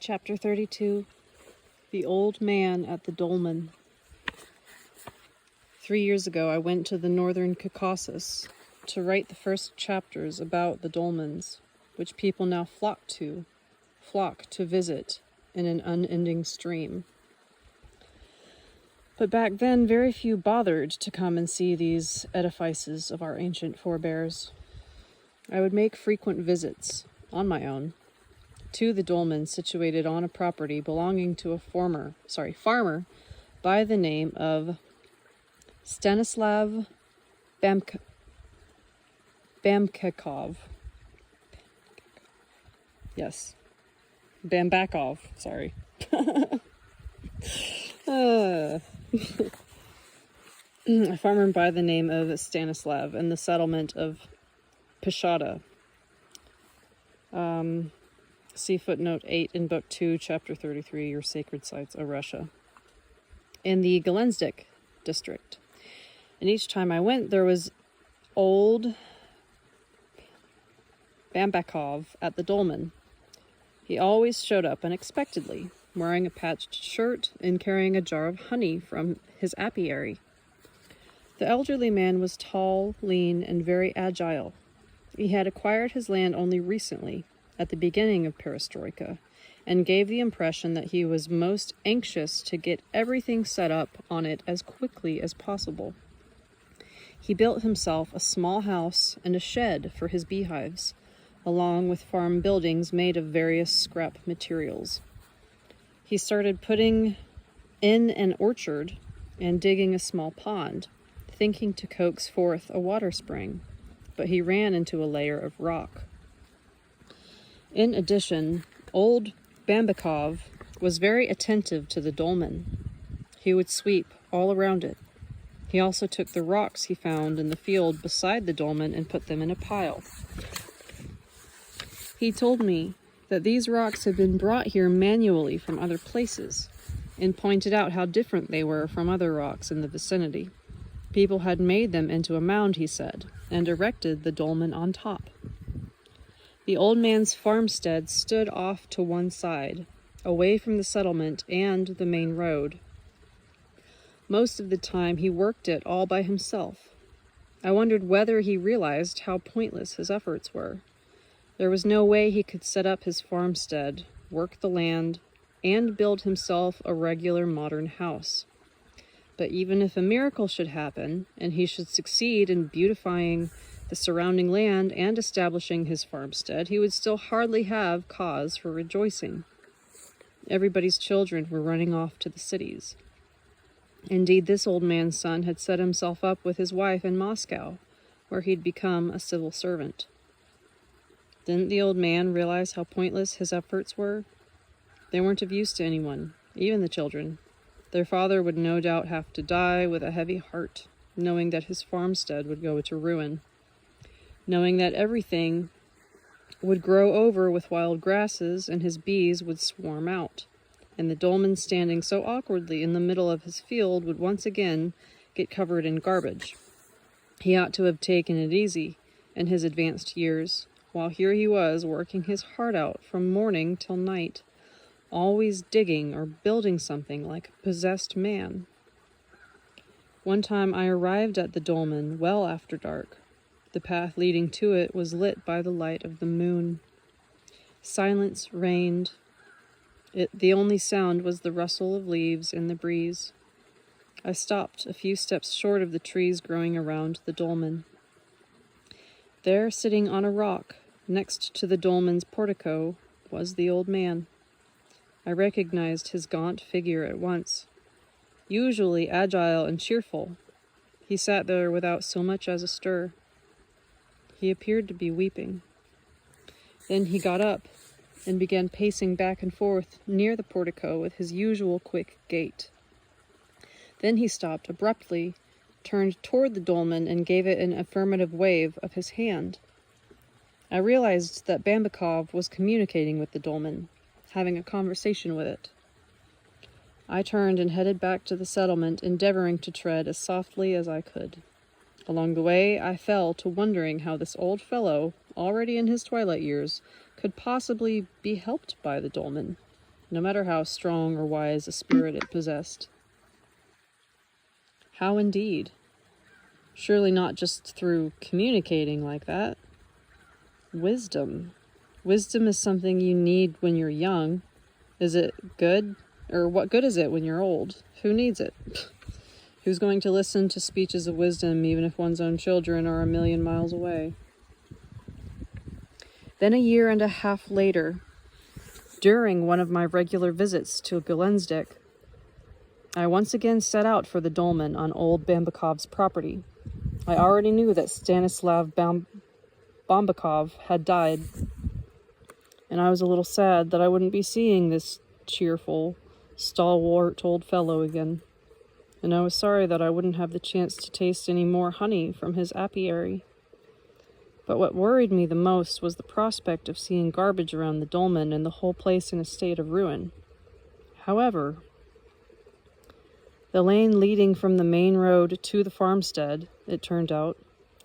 Chapter 32, The Old Man at the Dolmen. 3 years ago, I went to the northern Caucasus to write the first chapters about the dolmens, which people now flock to visit in an unending stream. But back then, very few bothered to come and see these edifices of our ancient forebears. I would make frequent visits, on my own, to the dolmen situated on a property belonging to a farmer by the name of Stanislav Bambakov. Yes. Bambakov, sorry. A farmer by the name of Stanislav in the settlement of Peshada. See footnote 8 in Book 2, Chapter 33, Your Sacred Sites of Russia. In the Galensdik district. And each time I went, there was old Bambakov at the dolmen. He always showed up unexpectedly, wearing a patched shirt and carrying a jar of honey from his apiary. The elderly man was tall, lean, and very agile. He had acquired his land only recently, at the beginning of perestroika, and gave the impression that he was most anxious to get everything set up on it as quickly as possible. He built himself a small house and a shed for his beehives, along with farm buildings made of various scrap materials. He started putting in an orchard and digging a small pond, thinking to coax forth a water spring, but he ran into a layer of rock. In addition, old Bambakov was very attentive to the dolmen. He would sweep all around it. He also took the rocks he found in the field beside the dolmen and put them in a pile. He told me that these rocks had been brought here manually from other places, and pointed out how different they were from other rocks in the vicinity. People had made them into a mound, he said, and erected the dolmen on top. The old man's farmstead stood off to one side, away from the settlement and the main road. Most of the time he worked it all by himself. I wondered whether he realized how pointless his efforts were. There was no way he could set up his farmstead, work the land, and build himself a regular modern house. But even if a miracle should happen, and he should succeed in beautifying the surrounding land and establishing his farmstead, he would still hardly have cause for rejoicing. Everybody's children were running off to the cities. Indeed, this old man's son had set himself up with his wife in Moscow, where he'd become a civil servant. Didn't the old man realize how pointless his efforts were? They weren't of use to anyone, even the children. Their father would no doubt have to die with a heavy heart, knowing that his farmstead would go to ruin, knowing that everything would grow over with wild grasses and his bees would swarm out, and the dolmen standing so awkwardly in the middle of his field would once again get covered in garbage. He ought to have taken it easy in his advanced years, while here he was working his heart out from morning till night, always digging or building something like a possessed man. One time I arrived at the dolmen well after dark. The path leading to it was lit by the light of the moon. Silence reigned. The only sound was the rustle of leaves in the breeze. I stopped a few steps short of the trees growing around the dolmen. There, sitting on a rock next to the dolmen's portico, was the old man. I recognized his gaunt figure at once. Usually agile and cheerful, he sat there without so much as a stir. He appeared to be weeping. Then he got up and began pacing back and forth near the portico with his usual quick gait. Then he stopped abruptly, turned toward the dolmen, and gave it an affirmative wave of his hand. I realized that Bambakov was communicating with the dolmen, having a conversation with it. I turned and headed back to the settlement, endeavoring to tread as softly as I could. Along the way, I fell to wondering how this old fellow, already in his twilight years, could possibly be helped by the dolmen. no matter how strong or wise a spirit it possessed. How indeed? Surely not just through communicating like that. Wisdom. Wisdom is something you need when you're young. Is it good? Or what good is it when you're old? Who needs it? Who's going to listen to speeches of wisdom even if one's own children are a million miles away? Then a year and a half later, during one of my regular visits to Gelensdik, I once again set out for the dolmen on old Bambakov's property. I already knew that Stanislav Bambakov had died, and I was a little sad that I wouldn't be seeing this cheerful, stalwart old fellow again. And I was sorry that I wouldn't have the chance to taste any more honey from his apiary. But what worried me the most was the prospect of seeing garbage around the dolmen and the whole place in a state of ruin. However, the lane leading from the main road to the farmstead, it turned out,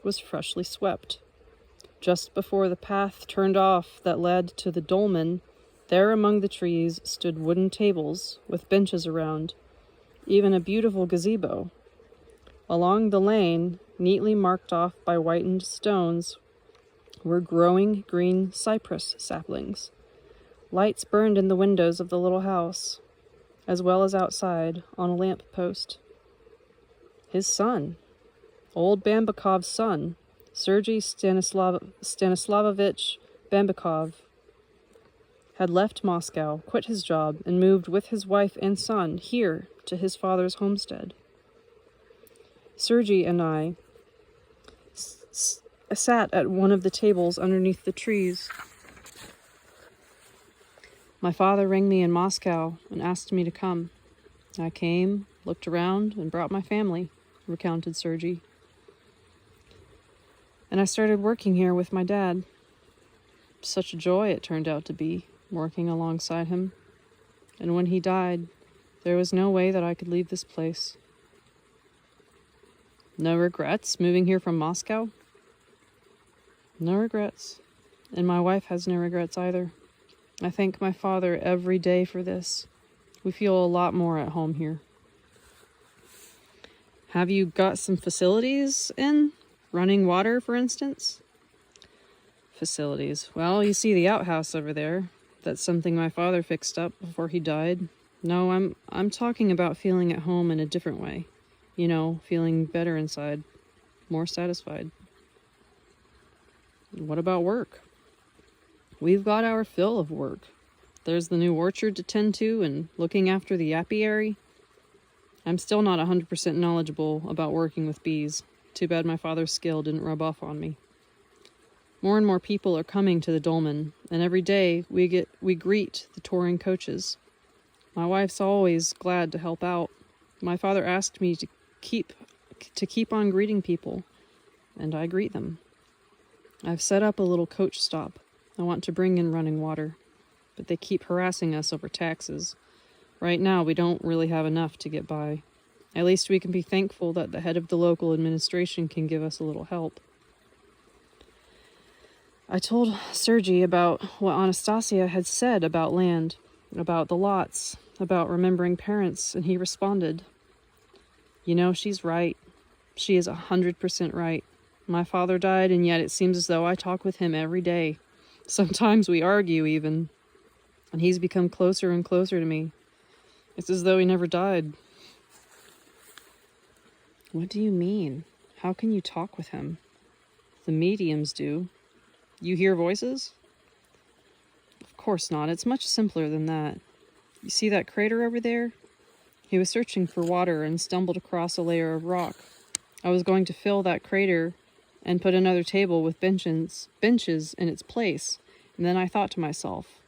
was freshly swept. Just before the path turned off that led to the dolmen, there among the trees stood wooden tables with benches around, even a beautiful gazebo. Along the lane, neatly marked off by whitened stones, were growing green cypress saplings. Lights burned in the windows of the little house, as well as outside on a lamp post. His son, old Bambakov's son, Sergei Stanislavovich Bambakov, had left Moscow, quit his job, and moved with his wife and son here to his father's homestead. Sergei and I sat at one of the tables underneath the trees. My father rang me in Moscow and asked me to come. I came, looked around, and brought my family, recounted Sergei. And I started working here with my dad. Such a joy it turned out to be, working alongside him. And when he died, there was no way that I could leave this place. No regrets moving here from Moscow? No regrets. And my wife has no regrets either. I thank my father every day for this. We feel a lot more at home here. Have you got some facilities in? Running water, for instance? Facilities. Well, you see the outhouse over there. That's something my father fixed up before he died. No, I'm talking about feeling at home in a different way. You know, feeling better inside, more satisfied. What about work? We've got our fill of work. There's the new orchard to tend to and looking after the apiary. I'm still not 100% knowledgeable about working with bees. Too bad my father's skill didn't rub off on me. More and more people are coming to the dolmen, and every day we greet the touring coaches. My wife's always glad to help out. My father asked me to keep on greeting people, and I greet them. I've set up a little coach stop. I want to bring in running water, but they keep harassing us over taxes. Right now, we don't really have enough to get by. At least we can be thankful that the head of the local administration can give us a little help. I told Sergei about what Anastasia had said about land, about the lots, about remembering parents, and he responded, "You know, she's right. She is 100% right. My father died, and yet it seems as though I talk with him every day. Sometimes we argue even, and he's become closer and closer to me. It's as though he never died." What do you mean? How can you talk with him? The mediums do. You hear voices? Of course not. It's much simpler than that. You see that crater over there? He was searching for water and stumbled across a layer of rock. I was going to fill that crater and put another table with benches in its place. And then I thought to myself,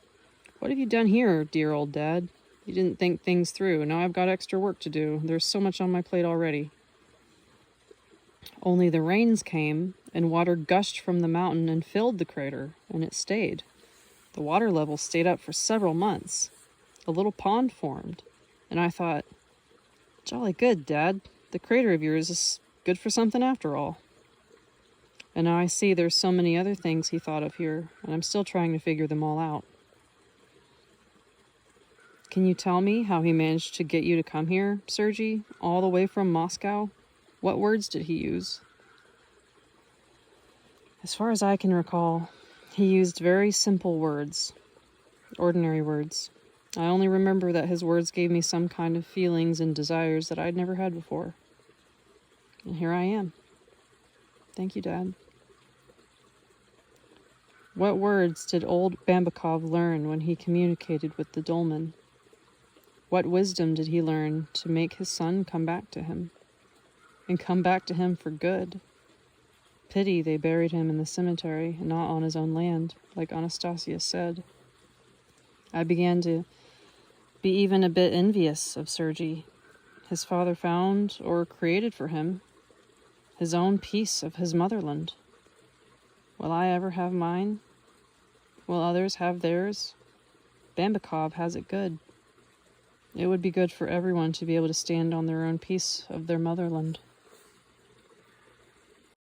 what have you done here, dear old dad? You didn't think things through. Now I've got extra work to do. There's so much on my plate already. Only the rains came, and water gushed from the mountain and filled the crater, and it stayed. The water level stayed up for several months. A little pond formed, and I thought, jolly good, Dad. The crater of yours is good for something after all. And now I see there's so many other things he thought of here, and I'm still trying to figure them all out. Can you tell me how he managed to get you to come here, Sergei, all the way from Moscow? What words did he use? As far as I can recall, he used very simple words, ordinary words. I only remember that his words gave me some kind of feelings and desires that I'd never had before. And here I am. Thank you, Dad. What words did old Bambikov learn when he communicated with the dolmen? What wisdom did he learn to make his son come back to him? And come back to him for good? Pity they buried him in the cemetery and not on his own land, like Anastasia said. I began to be even a bit envious of Sergei. His father found, or created for him, his own piece of his motherland. Will I ever have mine? Will others have theirs? Bambikov has it good. It would be good for everyone to be able to stand on their own piece of their motherland.